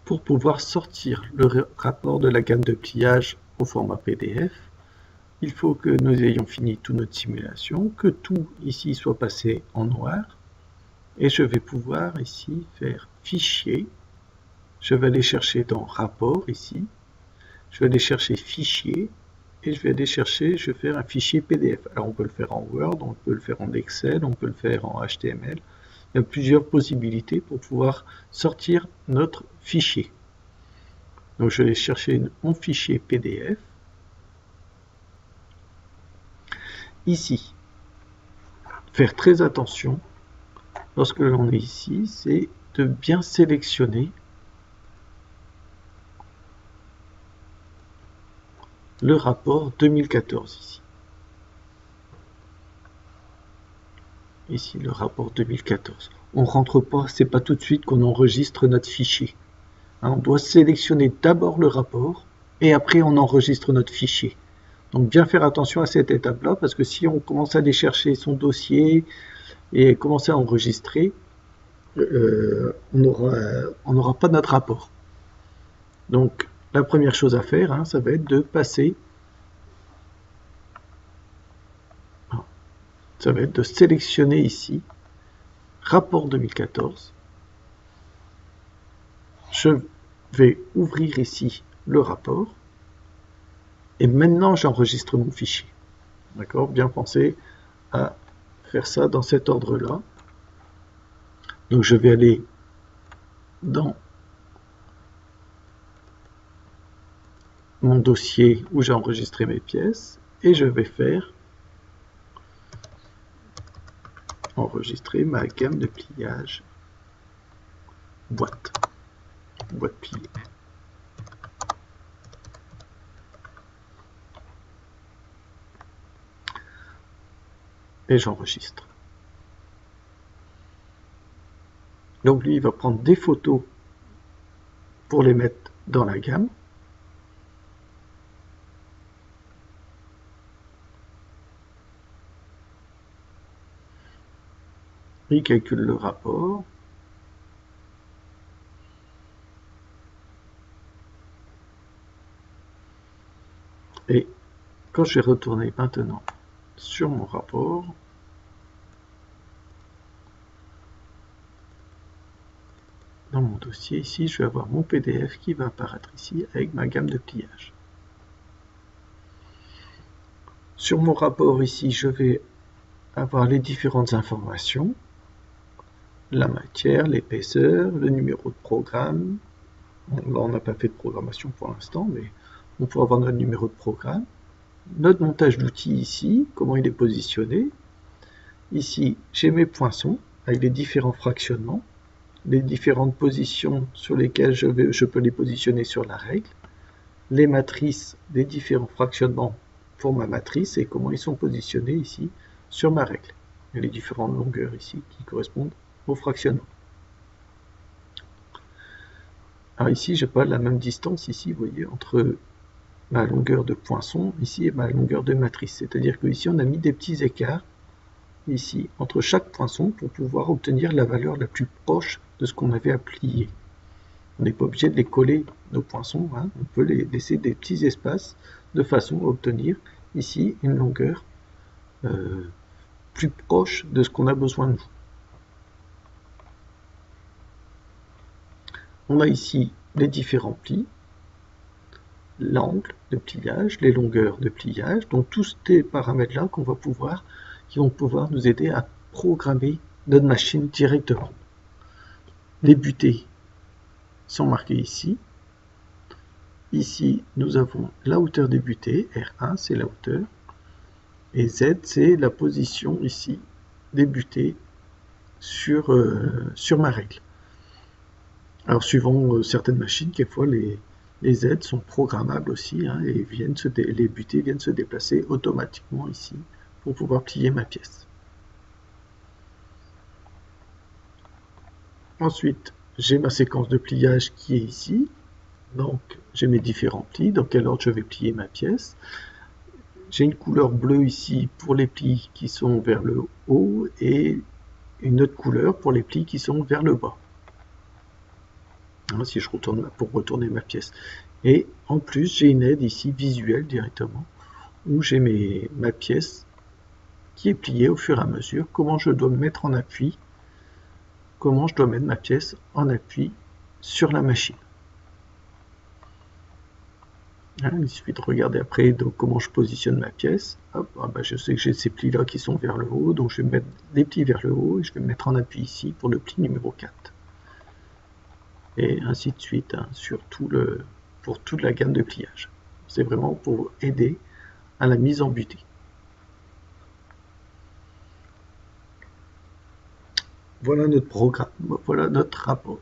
Pour pouvoir sortir le rapport de la gamme de pliage au format PDF, il faut que nous ayons fini toute notre simulation, que tout ici soit passé en noir, et je vais pouvoir ici faire Fichier. Je vais aller chercher dans Rapport ici, je vais aller chercher Fichier, et je vais aller chercher, je vais faire un fichier PDF. Alors on peut le faire en Word, on peut le faire en Excel, on peut le faire en HTML. Il y a plusieurs possibilités pour pouvoir sortir notre fichier. Donc je vais chercher mon fichier PDF. Ici, faire très attention lorsque l'on est ici, c'est de bien sélectionner le rapport 2014 ici. Ici, le rapport 2014. On rentre pas, c'est pas tout de suite qu'on enregistre notre fichier. On doit sélectionner d'abord le rapport et après on enregistre notre fichier. Donc bien faire attention à cette étape-là parce que si on commence à aller chercher son dossier et commencer à enregistrer, on n'aura pas notre rapport. Donc la première chose à faire, ça va être de passer, ça va être de sélectionner ici rapport 2014. Je vais ouvrir ici le rapport et maintenant j'enregistre mon fichier. D'accord? Bien penser à faire ça dans cet ordre-là. Donc je vais aller dans mon dossier où j'ai enregistré mes pièces et je vais faire enregistrer ma gamme de pliage boîte pliée. Et j'enregistre. Donc lui, il va prendre des photos pour les mettre dans la gamme. Il calcule le rapport. Et quand je vais retourner maintenant sur mon rapport, dans mon dossier ici, je vais avoir mon PDF qui va apparaître ici avec ma gamme de pliage. Sur mon rapport ici, je vais avoir les différentes informations, la matière, l'épaisseur, le numéro de programme. Bon, là, on n'a pas fait de programmation pour l'instant, mais on pourra avoir notre numéro de programme. Notre montage d'outils ici, comment il est positionné. Ici, j'ai mes poinçons avec les différents fractionnements, les différentes positions sur lesquelles je peux les positionner sur la règle, les matrices des différents fractionnements pour ma matrice et comment ils sont positionnés ici sur ma règle. Et les différentes longueurs ici qui correspondent au fractionnement. Alors ici, je n'ai pas la même distance ici, vous voyez, entre ma longueur de poinçon ici et ma longueur de matrice. C'est-à-dire qu'ici, on a mis des petits écarts ici entre chaque poinçon pour pouvoir obtenir la valeur la plus proche de ce qu'on avait à plier. On n'est pas obligé de les coller, nos poinçons, on peut les laisser des petits espaces de façon à obtenir ici une longueur plus proche de ce qu'on a besoin de nous. On a ici les différents plis, l'angle de pliage, les longueurs de pliage, donc tous ces paramètres-là qui vont pouvoir nous aider à programmer notre machine directement. Les butées sont marquées ici. Ici, nous avons la hauteur des butées, R1 c'est la hauteur, et Z c'est la position ici des butées sur ma règle. Alors suivant certaines machines, quelquefois les Z sont programmables aussi, et les butées viennent se déplacer automatiquement ici pour pouvoir plier ma pièce. Ensuite, j'ai ma séquence de pliage qui est ici. Donc j'ai mes différents plis, dans quel ordre je vais plier ma pièce. J'ai une couleur bleue ici pour les plis qui sont vers le haut et une autre couleur pour les plis qui sont vers le bas. hein, si je retourne pour retourner ma pièce. Et en plus, j'ai une aide ici visuelle directement, où j'ai ma pièce qui est pliée au fur et à mesure, comment je dois me mettre en appui, comment je dois mettre ma pièce en appui sur la machine. Hein, il suffit de regarder après donc, comment je positionne ma pièce. Hop, ah bah, je sais que j'ai ces plis là qui sont vers le haut, donc je vais mettre des plis vers le haut et je vais me mettre en appui ici pour le pli numéro 4. Et ainsi de suite, hein, pour toute la gamme de pliage. C'est vraiment pour aider à la mise en butée. Voilà notre programme, voilà notre rapport.